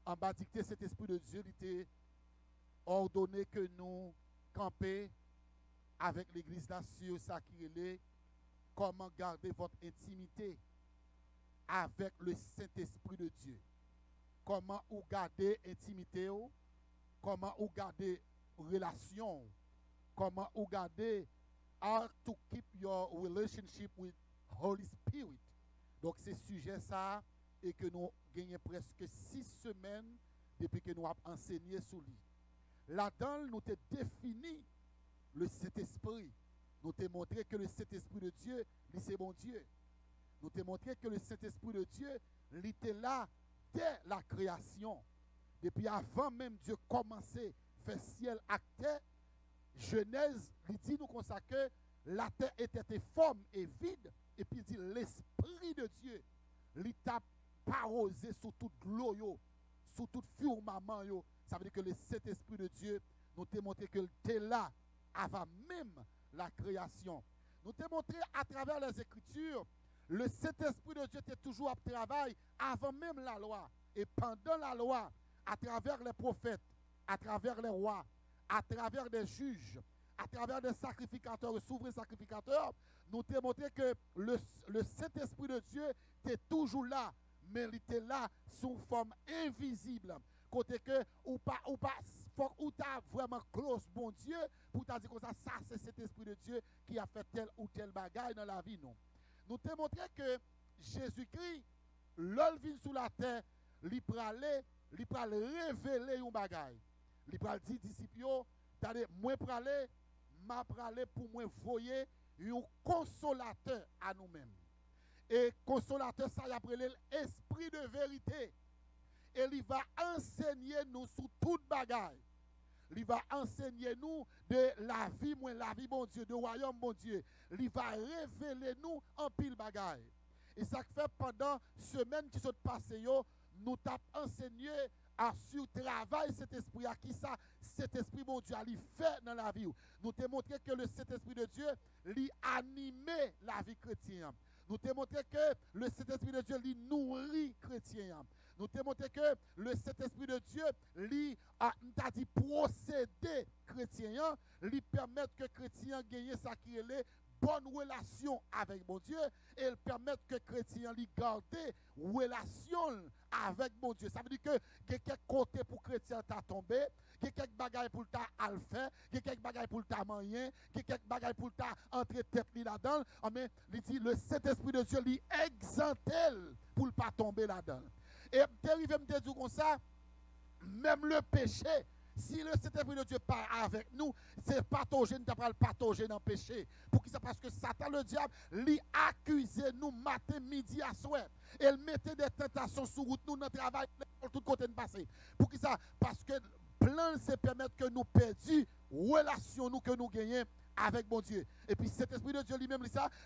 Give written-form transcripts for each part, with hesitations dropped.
en bas dicté cet esprit de Dieu, il était ordonné que nous campions avec l'église là sur ça qui est comment garder votre intimité avec le Saint-Esprit de Dieu. Comment vous garder intimité, comment vous garder relation, comment vous garder how to keep your relationship with Holy Spirit. Donc c'est sujet ça et que nous gagnons presque 6 semaines depuis que nous avons enseigné sur lui. Là-dedans, nous avons défini le Saint-Esprit. Nous avons montré que le Saint-Esprit de Dieu, lui c'est bon Dieu. Nous avons montré que le Saint-Esprit de Dieu, il était là dès la création. Depuis avant même Dieu commençait à faire ciel à terre, Genèse, il dit nous comme ça que la terre était informe et vide, et puis il dit l'Esprit de Dieu, il t'a parosé sur toute l'eau, sur tout firmament. Ça veut dire que le Saint-Esprit de Dieu nous a montré qu'il était là avant même la création. Nous t'ai montré à travers les Écritures, le Saint-Esprit de Dieu était toujours à travail avant même la loi. Et pendant la loi, à travers les prophètes, à travers les rois, à travers des juges, à travers des sacrificateurs, des souverains sacrificateurs, nous t'ai montré que le Saint-Esprit de Dieu était toujours là, mais il était là sous forme invisible. Côté que ou t'as vraiment close bon Dieu pour t'as dit comme ça c'est cet esprit de Dieu qui a fait tel ou tel bagaille dans la vie. Nous te montré que Jésus-Christ l'ol vient sur la terre, il pral révéler un bagaille. Il pral dire disciples, t'as moi praler, m'a praler pour moi voyer un consolateur à nous-mêmes. Et consolateur ça y a appelé l'esprit de vérité. Et il va enseigner nous sur toute bagaille. Il va enseigner nous de la vie, bon Dieu, de royaume, bon Dieu. Il va révéler nous en pile bagaille. Et ça fait pendant semaine qui sont passées, nous t'avons enseigné à sur travail cet esprit, à qui ça, cet esprit, bon Dieu, il fait dans la vie. Nous t'avons montré que cet esprit de Dieu, il animait la vie chrétienne. Nous t'avons montré que le Saint-Esprit de Dieu, lui nourrit chrétien. Nous t'avons montré que le Saint-Esprit de Dieu, lui a dit procéder chrétien, lui permettre que chrétien gagne ça qui est les bonne relation avec mon Dieu et il permet que chrétien lui garder relation avec mon Dieu. Ça veut dire que quelques côtés pour chrétien t'a tombé, quelques bagailles pour t'a al fait, quelques bagailles pour t'a moyen, quelques bagailles pour t'a entrer tête là-dedans, mais il dit le Saint-Esprit de Dieu lui exemptel pour ne pas tomber là-dedans. Et t'arrive me dire comme ça, même le péché, si le Saint-Esprit de Dieu part avec nous, c'est pathogène, tu pas le pathogène dans le péché. Pour qui ça? Parce que Satan, le diable, lui accuse nous matin, midi, à soir. Et il mettait des tentations sur route, nous, dans le travail, de tout côté de passer. Pour qui ça? Parce que le plan, c'est permettre que nous perdions relation nous que nous gagnons avec mon Dieu. Et puis cet esprit de Dieu lui-même,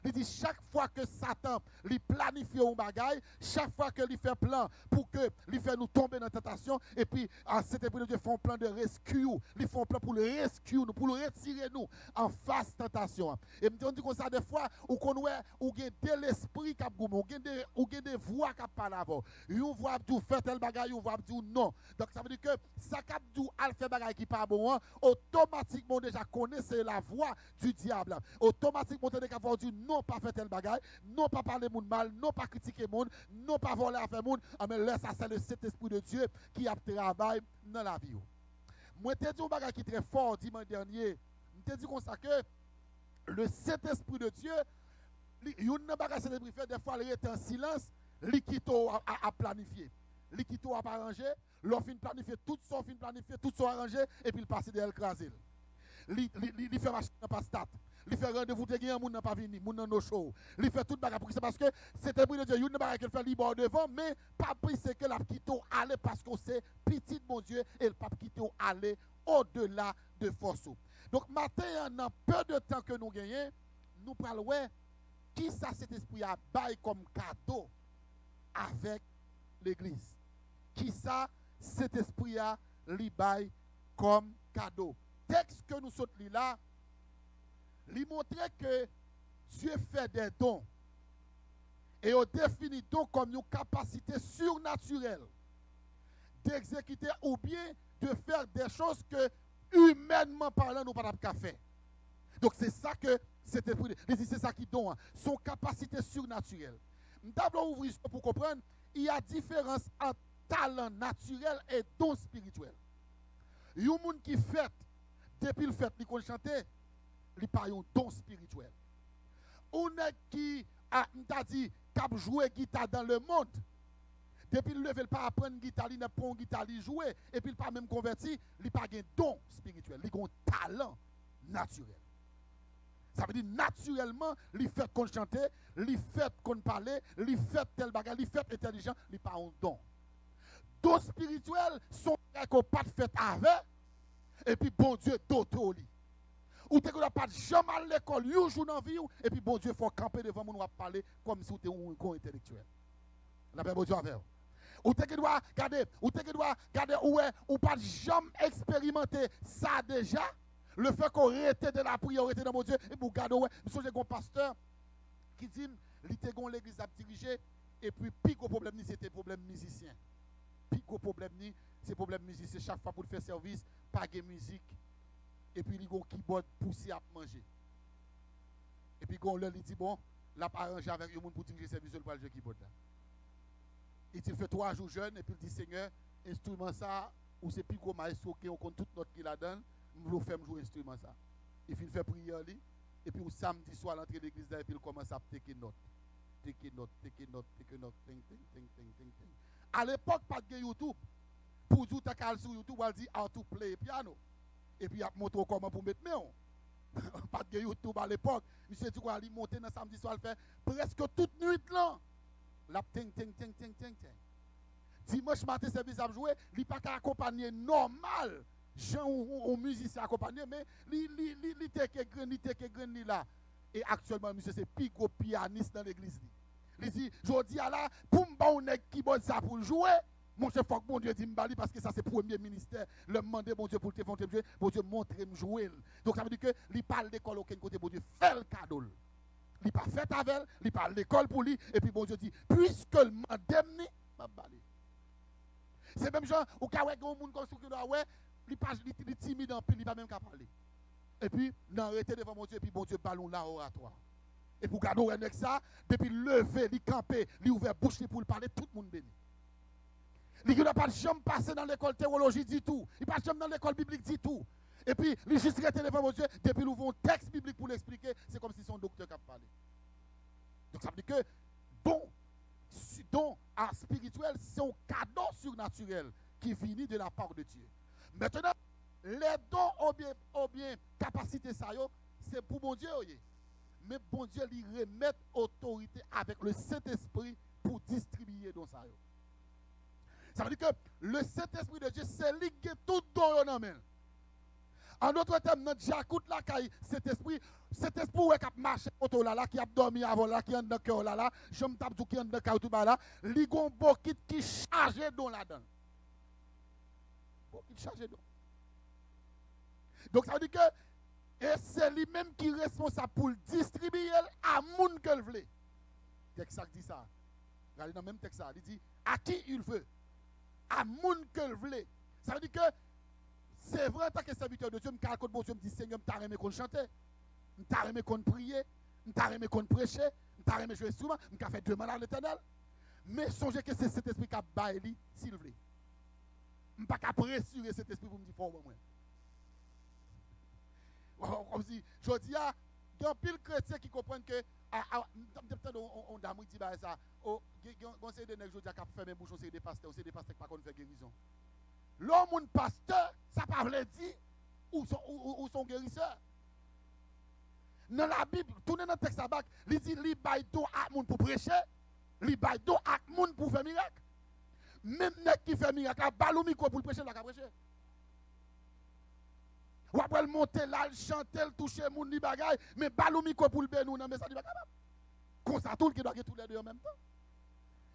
il dit chaque fois que Satan lui planifie un bagaille, chaque fois que lui fait plan pour que lui fait nous tomber dans la tentation, et puis cet esprit de Dieu fait un plan de rescue, lui fait un plan pour le rescue nous, pour le retirer nous en face de tentation. Et me dit comme ça des fois, ou qu'on voit, ou gagne de l'esprit qui a goumé, ou gagne des voix qui parlent avant. Une voix qui fait tel bagaille, une voix qui dit non. Donc ça veut dire que ça qui dit al fait bagaille qui pas bon, automatiquement déjà connaissez la voix du diable. Automatiquement, tu as dit non, pas faire tel bagaille, non, pas parler moun mal, non, pas critiquer moun, non, pas voler à faire moun. Mais là, ça, c'est le Saint-Esprit de Dieu qui a travaillé dans la vie. Moi, je te dis un bagage qui est très fort dimanche dernier. Je te dis comme ça que le Saint-Esprit de Dieu, il y a un bagage Saint-Esprit fait, des fois, il est en silence, l'équito à planifier. L'équito à arranger, l'offre planifier, tout ça planifier, tout ça arrangé, et puis il passe de l'écraser. Il fait machine dans pas stat. Il fait rendez-vous de gagner, moun n'a pas venu, moun dans nos shows. Il fait toute bagarre pour que c'est parce que c'est un bruit de Dieu, il y a une bagarre qu'il fait libre devant, mais pas pris c'est que la petite aller parce que c'est petit mon Dieu et le pape quitte aller au-delà de force. Donc matin dans peu de temps que nous gagnons, nous parlons qui ça cet esprit a bail comme cadeau avec l'église. Qui ça cet esprit a li bail comme cadeau. Texte que nous sommes là, lui montrer que Dieu fait des dons. Et on définit donc comme une capacité surnaturelle d'exécuter ou bien de faire des choses que, humainement parlant, nous ne pouvons pas faire. Donc c'est ça que cet esprit, c'est ça qui donne son capacité surnaturelle. Nous devons ouvrir pour comprendre, il y a différence entre talent naturel et don spirituel. Il y a des gens qui fait, depuis le fait, ils chanter, ils pas un don spirituel. On est qui a dit qu'il joué guitare dans le monde. Depuis le lever, il pas apprendre guitare, il n'a pas une guitare, il jouer et puis il pas même converti, il pas un don spirituel, il a un talent naturel. Ça veut dire naturellement, il fait qu'on chante, il fait qu'on parle, il fait tel bagage, il fait intelligent, il pas un don. Don spirituel sont qu'on pas fait avec et puis bon Dieu d'auto li. Ou te qu'on pas jamais à l'école, un jour dans vie et puis bon Dieu faut camper devant nous parler comme si tu étais un con intellectuel. La paix bon Dieu avec. Ou te doit garder, ou pas jamais expérimenter ça déjà. Le fait qu'on était de la prière, était dans mon Dieu, et pour garder, je suis un pasteur qui dit, il était dans l'église à diriger, et puis, pico problème, c'était problème musicien. Pico problème, c'est problème musicien. Chaque fois pour faire service, pas de musique, et puis il y a un keyboard poussé à manger. Et puis, quand il dit, bon, il a arrangé avec le monde pour diriger service pour le jeu keyboard. Il fait 3 jours jeune, et puis il dit, Seigneur, instrument ça, ou c'est pico maestro qui on compte toute note qu'il a donné. Je vais faire jouer instrument ça. Il fait prière et puis au samedi soir à l'entrée de l'église et puis il commence à take note. À l'époque pas de YouTube. Pour tout ta sur YouTube, on dit how to play piano. Et puis il a montré comment pour mettre méon. Pas de YouTube à l'époque. Monsieur tu quoi, il monter dans samedi soir, il fait presque toute nuit là. La ting. Dimanche matin service à jouer, il pas qu'à accompagner normal. Jean ou musicien accompagné, mais il était que là. Et actuellement, monsieur, c'est plus gros pianiste dans l'église. Il dit, je dis à la, pour me keyboard ça pour jouer, mon chef, faut que mon Dieu dit m'bali parce que ça c'est le premier ministère. Le demander, mon Dieu, pour te faire jouer, mon Dieu, montrer me jouer. Donc ça veut dire que, il parle d'école aucun côté, mon Dieu, fait le cadeau. Il pas fait avec elle, il parle d'école pour lui, et puis mon Dieu dit, puisque le mandem, m'bali. C'est même genre, au cas où il y a un monde comme ça, ouais, il est timide en pile, il ne va même pas parler. Et puis, il arrêté devant mon Dieu, et puis bon Dieu, ballon là oratoire. Et pour garder avec ça, depuis lever, il camper, il ouvert bouche pour parler, tout le monde béni. Il n'a pas jamais passé dans l'école théologie du tout. Il n'a pas jamais dans l'école biblique du tout. Et puis, il juste resté devant mon Dieu, depuis il ouvre un texte biblique pour l'expliquer, c'est comme si son docteur qui a parlé. Donc ça veut dire que, don spirituel, c'est un cadeau surnaturel qui vient de la part de Dieu. Maintenant, les dons ont bien capacité ça, c'est pour bon Dieu. Mais bon Dieu lui remet autorité avec le Saint-Esprit pour distribuer dans ça. Ça veut dire que le Saint-Esprit de Dieu, c'est lui qui tout don en main. En d'autres termes, notre j'écoute la caille, cet esprit qui a marché autour là, qui a dormi avant là, qui est dans le cœur là, je me tape tout qui est dans le cœur tout là, il y a un bokit qui chargé dans là-dedans. Bokit chargé dans. Donc ça veut dire que c'est lui-même qui est responsable pour distribuer à moun que le veut. Texte ça dit ça. Regardez dans le même texte ça, il dit à qui il veut. À moun que le veut. Ça veut dire que c'est vrai, en tant que serviteur de Dieu, je me dis, Seigneur, je t'ai aimé qu'on chante, je t'ai aimé qu'on prie, je t'ai aimé qu'on prêche, je t'ai aimé jouer instrument, je t'ai fait demander à l'Éternel. Mais songez que c'est cet esprit qui a baillé, s'il vous plaît. Je ne peux pas pressurer cet esprit pour me dire, faut moi. Comme si, je dis, il y a pile chrétien qui comprennent que, on dit ça, on sait des nègres qui ont fermé bouche, on sait des pasteurs qui ne pas faire guérison. L'homme pasteur, ça ne veut pas dire où sont guérisseurs. Dans la Bible, tournez dans le texte à bac, il dit li bail do à moun pour prêcher, li bail do à moun pour faire miracle. Même nèg qui fait miracle, balou micro pour prêcher, la prêcher. Ou après monter là, chanter, toucher moun li bagay, mais balou micro pour le bénou, non mais ça dit pas capable. Comme ça tout qui doit tous les deux en même temps.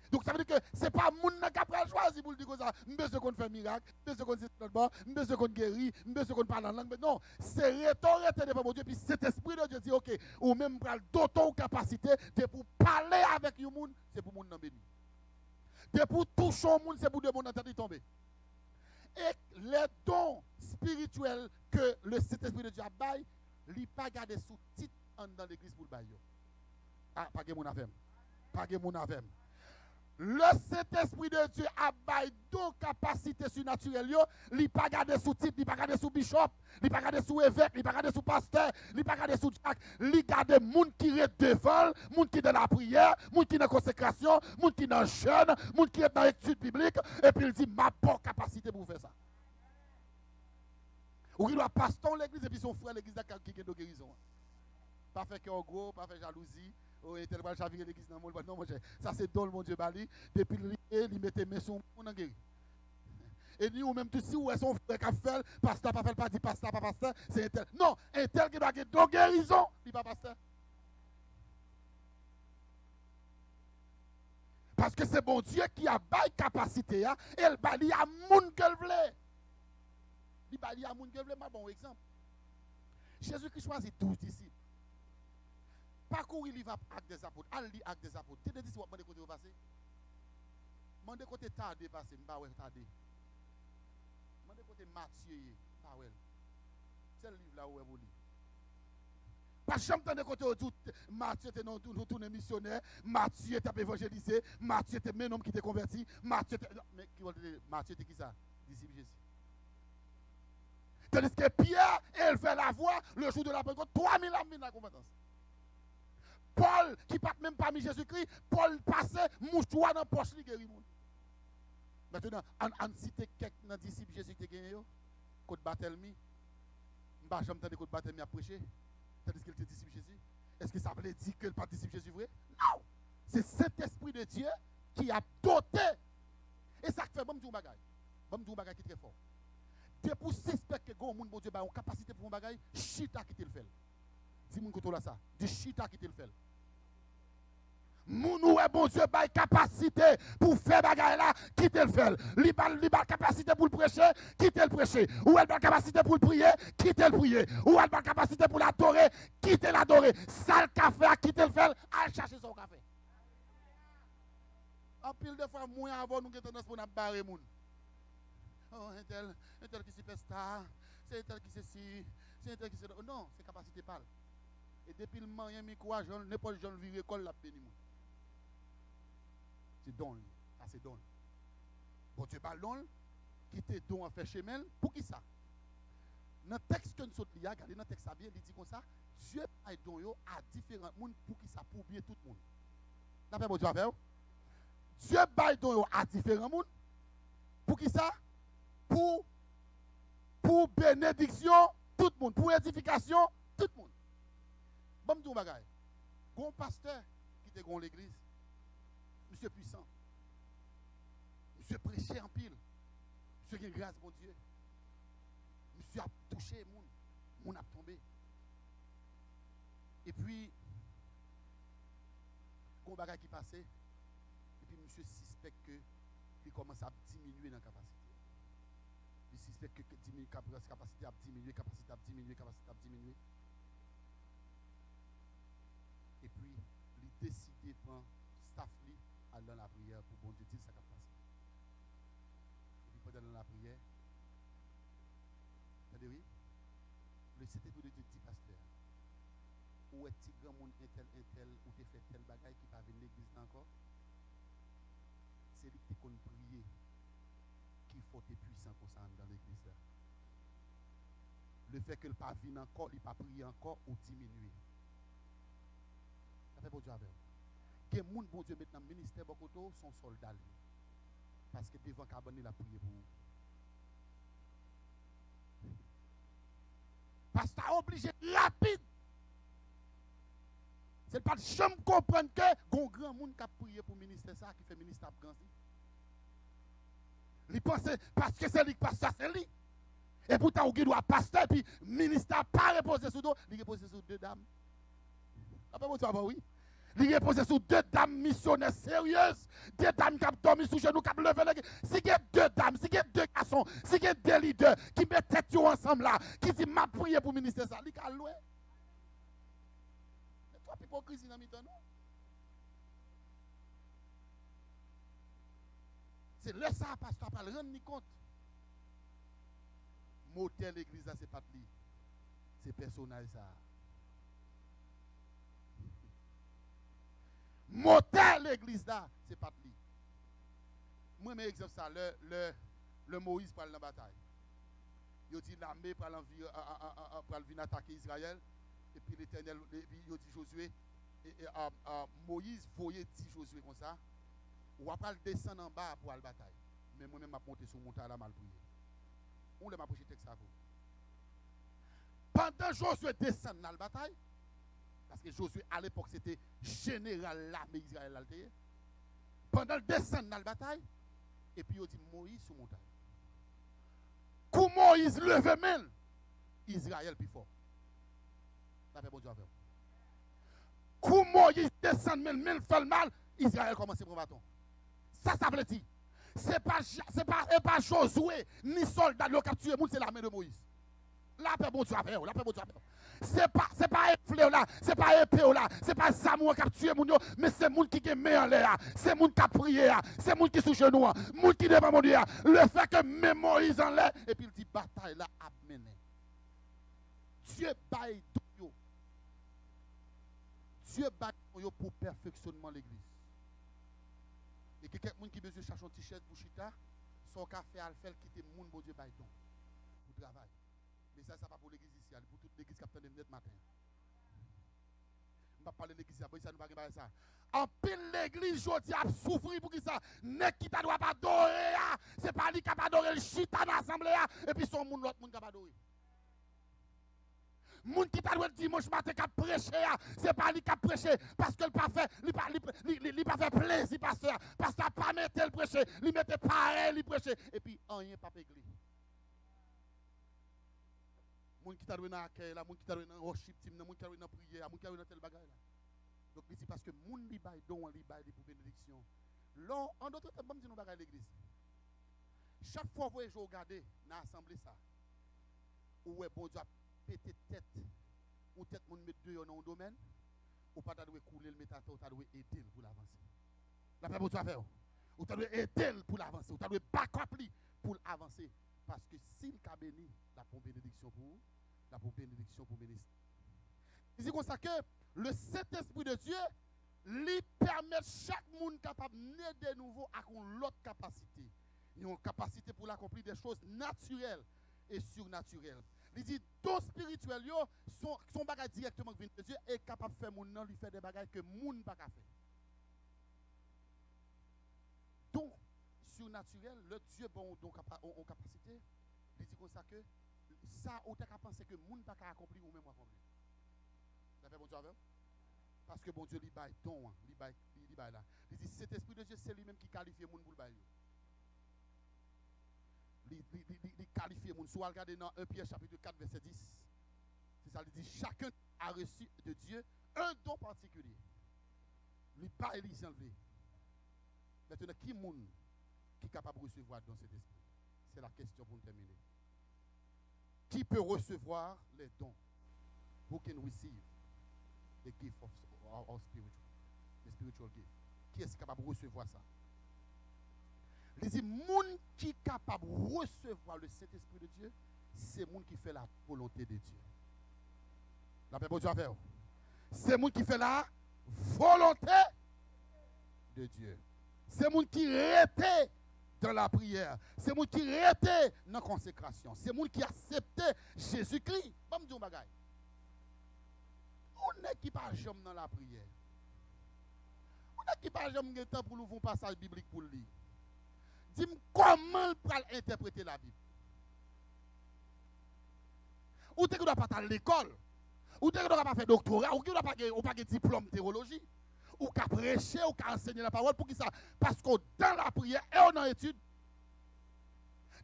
Donc ça veut dire que ce n'est pas moun qui a choisi pour le dire comme ça, je besoin qu'on fait miracle, je besoin qu'on se bord, je besoin qu'on guérit, je besoin qu'on parle en langue. Mais non, c'est rhétorique devant mon Dieu. Puis cet esprit de Dieu dit, ok, ou même d'autres capacités, de pour parler avec le monde, c'est pour le monde béni. De pour toucher le monde, c'est pour le monde entendre tomber. Et les dons spirituels que le Saint-Esprit de Dieu a baillé, il n'a pas gardé sous titre dans l'église pour le bailler. Ah, pas que mon affaire. Pas que mon affaire. Le Saint-Esprit de Dieu a baillé deux capacités surnaturelles. Il n'a pas gardé sous titre, il n'a pas gardé sous bishop, il n'a pas gardé sous évêque, il n'a pas gardé sous pasteur, il n'a pas gardé sous Jack. Il a gardé les gens qui sont devant, les gens qui sont dans la prière, les gens qui sont dans la consécration, les gens qui sont dans le jeûne, les gens qui sont dans l'étude biblique. Et puis il dit, ma bonne capacité pour faire ça. Ou il doit pasteur l'église et puis son frère l'église qui est de guérison. Pas faire cœur gros, pas faire jalousie. Oh, et tel va chavirer l'église dans le monde. Non, mon cher. Ça c'est don mon Dieu bali. Depuis il mettait mes sons on en guéri. Et nous même tout si où est son frère qui a fait pasteur pas dit pasteur pas pasteur, c'est un tel. Non, un tel qui doit gagner de guérison, il pas pasteur. Parce que c'est bon Dieu qui a bail capacité et elle bali à moun qu'elle voulait. Il bali à moun qu'elle voulait, ma bon exemple. Jésus-Christ choisit 12 disciples. Parcourir il va acte des apôtres. Al lit acte des apôtres. Tu te dis what côté passer. Mande côté tardé passer, m'pa ouais tardé. Mande côté Matthieu, pas ouais. C'est le livre là où vous lire. Pas jamais de côté tout Matthieu était non tourner missionnaire, Matthieu était évangélisé, Matthieu était même homme qui était converti, Matthieu mais qui Matthieu était qui ça? Disciple Jésus. Tandis que Pierre, elle fait la voix le jour de la Pentecôte, 3000 hommes dans la compétence. Paul, qui ne même pas mis Jésus-Christ, Paul passait mouchoir dans la poche, il guérit. Maintenant, on cite quelques disciples Jésus qui gagné, Côte Barthélemy. Je ne sais pas si Côte Barthélemy a prêché, tandis qu'il était disciple Jésus. Est-ce que ça veut dire que le pas disciple Jésus vrai? Non! C'est Saint-Esprit de Dieu qui a doté. Et ça fait bon du bagage. Bon du bagage qui est très fort. Dès pour suspecter que mon Dieu a une capacité pour un bagage, chita qui te le fait. Dis-moi que tu as ça. Du chita qui te le fait. Mon bon Dieu a une capacité pour faire bagage là, qui te le fait. Il a une capacité pour le prêcher, qui te le prêcher. Ou elle a une capacité pour le prier, qui te le prier. Ou elle a une capacité pour l'adorer, qui te l'adorer. Sale café, qui te le fait, à chercher son café. En pile de fois, moins avant, nous avons tendance à barrer moun. Oh, un tel qui est superstar, c'est un tel qui c'est ci, c'est un tel qui c'est. Non, c'est capacité parle. Et depuis le moyen micro, n'importe quel vire école la béni. C'est don, ça c'est don. Bon Dieu parle don, qui te don en fait chemin, pour qui ça? Dans le texte que nous sommes liés, regardez dans le texte, ça bien, il dit comme ça, Dieu a don à différents monde pour qui ça, pour bien tout le monde. D'après bon Dieu avec Dieu a don à différents monde, pour qui ça? Pour bénédiction, tout le monde, pour édification, tout le monde. Bon, je dis un pasteur qui était dans l'église, monsieur puissant, monsieur prêché en pile, monsieur qui a grâce pour Dieu, monsieur a touché, moun a tombé. Et puis, il y a un bagage qui passait, et puis monsieur suspecte qu'il commence à diminuer dans la capacité. Il suspecte que la capacité a diminué, capacité a diminué, capacité a diminué. Et puis, il décide de prendre staff aller dans la prière pour bon Dieu dire sa capacité. Et puis, pendant la prière, attendez, oui, le Saint-Esprit de Dieu dit, pasteur, où est-il grand monde intel, ou tu fait tel bagaille qui va venir l'église encore? C'est lui qui qu'on prier, qui faut être puissant comme ça dans l'église. Le fait que le pas venir encore, il ne pas prier encore ou diminuer. Ça fait bon Dieu avec. Que moun bon Dieu maintenant ministère Bokoto sont soldats parce que devant Cabane il a prié pour vous. Parce que obligé rapide. C'est pas de jamais comprendre que gon grand monde qui a prié pour ministère ça qui fait ministère Afghan. Il pense parce que c'est lui qui passe ça c'est lui. Et pourtant il doit passer puis ministère pas reposer sur dos, il repose sur deux dames. Après vous savez oui. Il repose sur deux dames missionnaires sérieuses, deux dames qui ont dormi sous genoux, qui ont levé les. Si il y a deux dames, si il y a deux garçons, si il y a deux leaders qui mettent tête ensemble là, qui disent m'a prié pour le ministère ça, il y a loué. Mais toi, hypocrisie dans le non? C'est là ça, pasteur, pas le rendre compte. moteur l'église là, c'est pas lui. C'est personnel ça. Moteur l'église là, c'est pas lui. Moi, mes exemple ça, le Moïse pour aller dans la bataille. Il dit l'armée pour aller venir attaquer Israël. Et puis l'Éternel, il dit Josué, Moïse voyait dit Josué comme ça. Ou après le descendre en bas pour aller bataille. Mais moi-même, je monté sur mon montagne là, mal prié. On l'a approché texte à vous. Pendant Josué descend dans la bataille, parce que Josué à l'époque c'était général l'armée Israël. Pendant le descend dans la bataille, et puis il dit Moïse sur montagne. Quand Moïse leve même, Israël plus fort. Ça fait bon Dieu à faire. Quand Moïse descend même fait le mal, Israël commence à prendre bâton. Ça veut dire. C'est pas Josué ni soldat qui a tué le monde, c'est l'armée de Moïse. Là, paix bon Dieu à faire. C'est pas épée là, c'est pas épée là, c'est pas Samuel qui a tué mon Dieu, mais c'est monde qui est mis en l'air, c'est monde qui a prié, c'est monde qui est sous genou, monde qui devant mon Dieu. Le fait que même Moïse en l'air, et puis il dit bataille là a mené. Dieu baille tout. Dieu baille pour perfectionnement l'église. Et que quelqu'un qui besoin chercher un t-shirt pour chita, son café à faire quitter le monde, bon Dieu baille donc pour travail. Mais ça pas pour l'église ici, pour toute l'église qui a de net matin. Je ne vais pas parler de l'église, ça ne va pas ça. En pile l'église, je dis, a souffrir pour qui ça. Ne qui ne doit pas adorer, c'est pas lui qui a adoré le chita dans l'assemblée, et puis son monde, l'autre monde qui a adoré. Moun qui t'a dit dimanche matin qui a prêché, c'est pas lui qui a prêché parce que il pas fait plaisir pasteur, parce qu'il n'a pas mis le prêcher, il mettait pareil, il prêcher et puis rien pas péglé. Moun qui t'a dit dans accueil là, moun qui t'a dit dans worship team, moun qui t'a dit dans prière, moun qui t'a dit dans tel bagage là. Donc ici parce que moun li bail don, li bail pour bénédiction. Là en d'autres temps, me dit nous bagage l'église. Chaque fois vous regardez dans l'assemblée ça. Où est bon Dieu péter tête ou tête moun mettre deux dans un domaine ou pas doit couler le métateur ou doit aider pour l'avancer. La paix pour toi faire. Ou doit aider pour l'avancer, ou doit backup pour avancer parce que s'il ka béni, la pour bénédiction pour la pour bénédiction pour ministre. C'est comme ça que le Saint-Esprit de Dieu lui permet chaque monde capable de nouveau à une autre capacité. Une capacité pour l'accomplir des choses naturelles et surnaturelles. Il dit, dons spirituels, son bagage directement qui vient de Dieu est capable de faire mon nom, lui faire des bagages que mon n'a pas faire. Donc, surnaturel, le Dieu bon donc en capacité, il dit comme ça que ça, on t'a pensé que mon n'a pas accompli ou même accompli. Ça fait bon Dieu avec? Parce que bon Dieu, il baille don, il baille là. Il dit, cet esprit de Dieu, c'est lui-même qui qualifie mon pour le bailler. Il qualifie mon. Si vous regardez dans 1 Pierre chapitre 4 verset 10, c'est ça, il dit chacun a reçu de Dieu un don particulier. Il pas élisé enlevé. Maintenant, qui monde qui est capable de recevoir dans cet esprit? C'est la question pour nous terminer. Qui peut recevoir les dons? Who can receive the gift of the spiritual gift? Qui est capable de recevoir ça? Il dit, moun qui est capable de recevoir le Saint-Esprit de Dieu, c'est moun qui fait la volonté de Dieu. La paix pour Dieu à faire. C'est moun qui fait la volonté de Dieu. C'est moun qui reste dans la prière. C'est moun qui reste dans la consécration. C'est moun qui accepte Jésus-Christ. Bon, me dire un bagage. On n'est qui pas jamais dans la prière. On n'est qui pas jamais temps pour nous un passage biblique pour lire. Dis-moi comment il peut interpréter la Bible. Ou tu ne dois pas aller à l'école. Ou tu ne dois pas faire doctorat. Ou tu ne dois pas de diplôme de théologie. Ou tu prêcher, ou tu enseigner la parole. Pour qui ça? Parce que dans la prière et on en étude.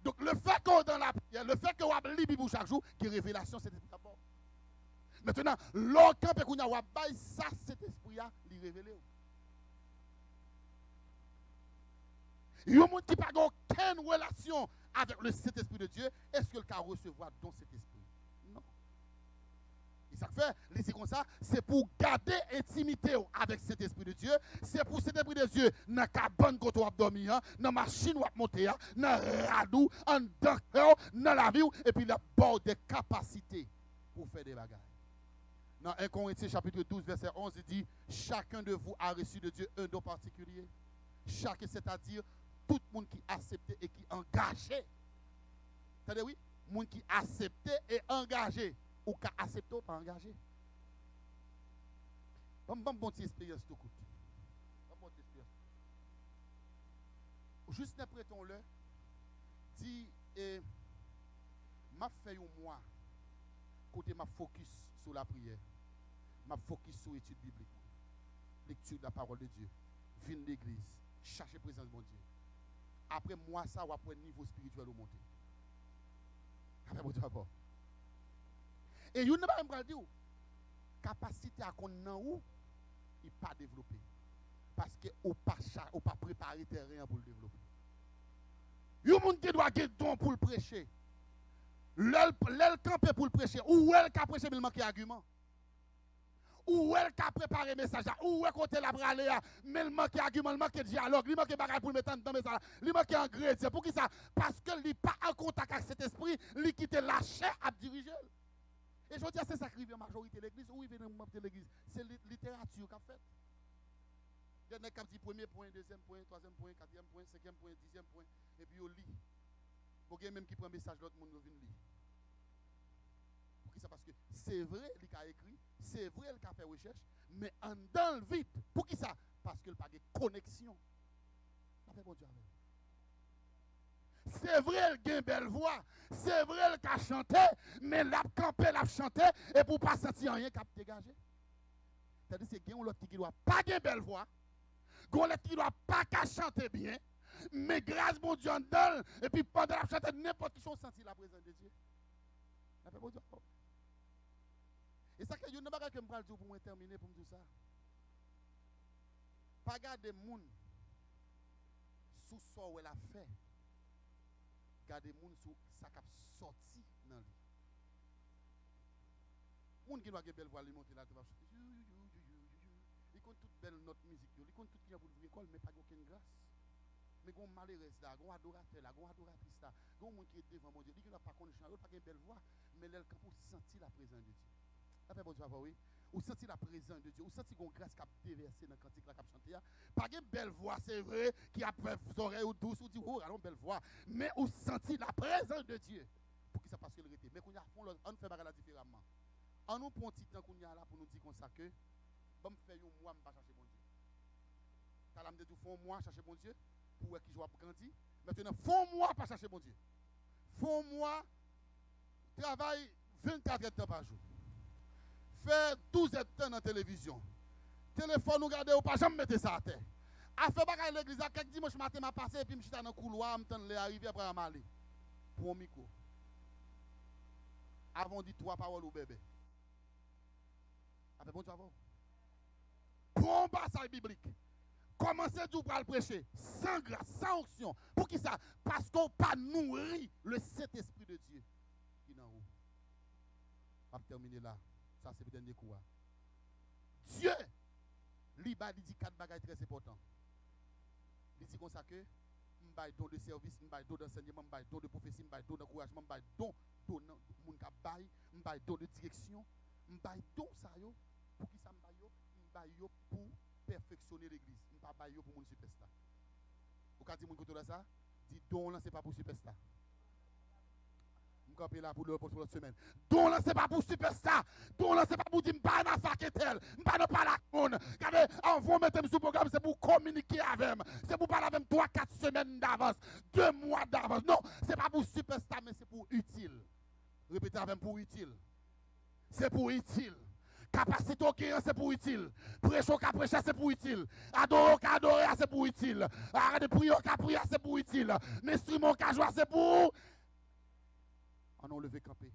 Donc le fait qu'on est dans la prière, le fait qu'on a lu la Bible chaque jour, qui est révélation, c'est l'esprit d'abord. Maintenant, l'autre quand on a ça, cet esprit-là, il est révélé. Il y a un monde qui n'a aucune relation avec le Saint-Esprit de Dieu. Est-ce qu'il peut recevoir dans cet esprit? Non. Et ça fait, il dit comme ça, c'est pour garder intimité avec cet esprit de Dieu. C'est pour cet esprit de Dieu, dans la cabane quand on a dormi, dans la machine où on a monté, dans le radou, dans la vie, et puis il a bord des capacités pour faire des bagages. Dans 1 Corinthiens chapitre 12, verset 11, il dit, chacun de vous a reçu de Dieu un don particulier. Chacun, c'est-à-dire tout le monde qui accepte et qui est engagé. C'est-à-dire, oui, le monde qui accepte et engagé. Ou qui accepte ou pas engagé. Bon petite expérience tout coûte. Bon petite expérience. Juste après ton le dit m'a fait un mois côté m'a focus sur la prière. M'a focus sur l'étude biblique. Lecture de la parole de Dieu. Vin l'église, chercher présence de mon Dieu. Après moi ça va prendre niveau spirituel au monter. Après mon Dieu d'abord. Et vous ne pouvez pas dire capacité à qu'on nan ou il pas développé parce que ou pas préparé terrain pour le développer. Vous monde qui doit gagner don pour le prêcher. L'el camper pour le prêcher ou elle qui prêcher mais il manque argument. Ou elle qui préparé message ou elle côté la braler mais il manque argument, il manque dialogue, il manque bagage pour mettre dans message, il manque ingrédient. Pour qui ça? Parce que il pas en contact avec cet esprit, il quitte la chair à diriger. Et je dis c'est ça qui arrive en majorité de l'église. Où il vient de l'église? C'est littérature qu'a fait. Il y a qui dit premier point, deuxième point, troisième point, quatrième point, cinquième point, dixième point. Et puis il lit. Pour qu'il y ait même qui prend un message, l'autre monde vient lire. Pour qui ça? Parce que c'est vrai, il a écrit, c'est vrai, il a fait recherche, mais en dans le vide. Pour qui ça? Parce qu'il n'a pas de connexion. Ça fait bon Dieu avec. C'est vrai, il a une belle voix. C'est vrai, il a chanté, mais il a campé, il a chanté, et pour ne pas sentir rien, il a dégagé. C'est-à-dire que c'est l'autre qui ne doit pas avoir une belle voix, l'autre qui ne doit pas chanter bien, mais grâce à Dieu en donne, et puis pendant la chanter, n'importe qui sont senti la présence de Dieu. Ça fait bon Dieu. Et ça, il y a une chose que je vais dire pour moi terminer, pour me dire ça. Pas garder les gens sous ce qu'elle a fait. Garder les gens sous ça qui a sorti dans lui. Les gens qui ont une belle voix, ils montent là, ils vont chanter. Ils comptent toute belle notre musique, ils comptent tout bien pour l'école, mais pas aucune grâce. Mais il y a un malheureux là, il y a un adorateur là, il y a un adoratrice là, il y a un monde qui est devant mon Dieu, il n'a pas connu chanter, il n'a pas une belle voix, mais il a senti la présence de Dieu. Ça fait bon Dieu, oui. Ou senti la présence de Dieu, ou senti une grâce qui a déversé dans le cantique là, qui a chanté. Pas une belle voix, c'est vrai, qui a fait vos oreilles ou douces, ou dit, oh, alors belle voix, mais ou senti la présence de Dieu. Pour qui ça passe qu'il était. Mais qu'on y a fond, on fait bagarre différemment. On nous prend un petit temps qu'on y a là pour nous dire comme ça que, bon, me faire un mois, je ne vais pas chercher mon Dieu. T'as l'âme de tout, font un mois, chercher mon Dieu, pour qui joue à grandir. Maintenant, font un mois, pas chercher mon Dieu. Font un mois, travaille 24 heures par jour. Fait 12 heures de temps dans la télévision. Téléphone, nous regardez, ou pas jamais mettre ça à terre. A fait bagaille l'église, à quelques dimanche matin, m'a passé, et puis je suis dans le couloir, je me arriver après à m'aller. Pour un micro. Avant de dire 3 paroles au bébé. Après, bon, tu vas voir. Pour un passage biblique. Commencez tout pour le prêcher. Sans grâce, sans onction. Pour qui ça? Parce qu'on n'a pas nourri le Saint-Esprit de Dieu qui est en haut. On va terminer là. Ça, c'est le dernier coup. Dieu, il dit 4 bagages très importants. Il dit comme ça que, je vais don de service, je vais don d'enseignement, je vais don de prophétie, je vais don d'encouragement, je vais don de monde je vais don de direction, je vais don ça yo. Pour qui ça je vais pour perfectionner l'église. Je ne vais pas pour mon superstar. Vous avez dit mon côté là ça? Dit don là, ce n'est pas pour superstar. Je vais là pour l'autre semaine. Don là, ce n'est pas pour superstar. Don là, ce n'est pas pour dire que je ne suis pas tel. Je ne suis pas la con. Regardez, en vous mettez sur le programme, c'est pour communiquer avec moi. C'est pour parler avec 3-4 semaines d'avance, 2 mois d'avance. Non, ce n'est pas pour superstar, mais c'est pour utile. Répétez avec moi, pour utile. C'est pour utile. Capacité au c'est pour utile. Prêcher qu'à prêcher, c'est pour utile. Adorer qu'à adorer, c'est pour utile. Arrêter de prier qu'à prier, c'est pour utile. L'instrument qu'à jouer, c'est pour. On a levé campé.